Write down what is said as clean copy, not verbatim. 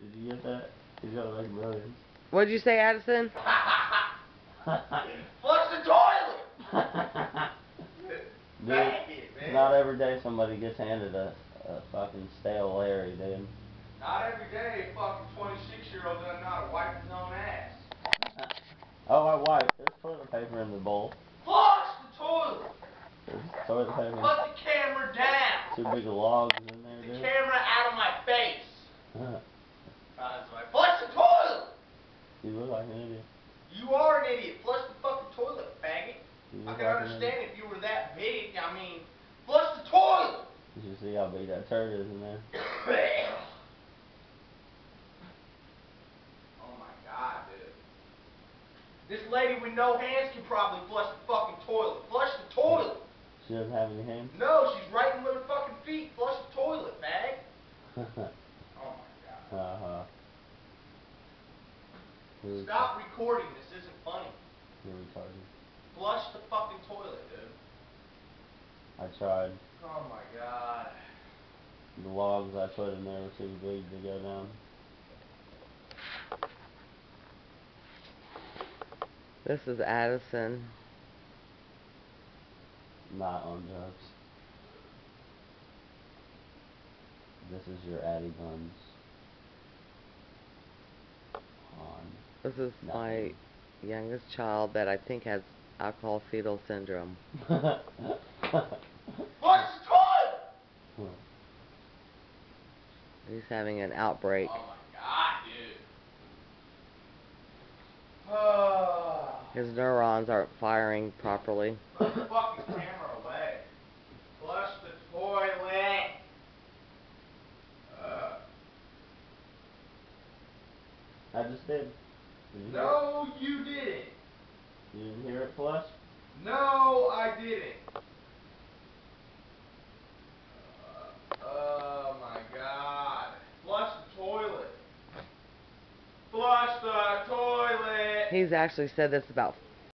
Did you get that? He's gonna make millions. What'd you say, Addison? Flush the toilet! Dude, not every day somebody gets handed a fucking stale Larry, dude. Not every day a fucking 26-year-old doesn't know how to wipe his own ass. Oh, I wiped. There's toilet paper in the bowl. Flush the toilet! There's toilet paper. Put the camera down! 2 big logs in there, dude. The camera out of my face! Flush the toilet! You look like an idiot. You are an idiot. Flush the fucking toilet, faggot. I can like understand if you were that big. I mean, flush the toilet! You should see how big that turd is in there. Oh my god, dude. This lady with no hands can probably flush the fucking toilet. Flush the toilet! She doesn't have any hands? No, she's right in with her fucking feet. Flush the toilet, fag. Oh my god. Stop recording. This isn't funny. You're retarded. Flush the fucking toilet, dude. I tried. Oh my god. The logs I put in there were too big to go down. This is Addison. Not on drugs. This is your Addy Buns. On. This is my youngest child that I think has alcohol fetal syndrome. Flush the toilet! He's having an outbreak. Oh my god, dude. His neurons aren't firing properly. Put the fucking camera away. Flush the toilet. I just did. No, you didn't. You didn't hear it flush? No, I didn't. Oh my god. Flush the toilet. Flush the toilet. He's actually said this about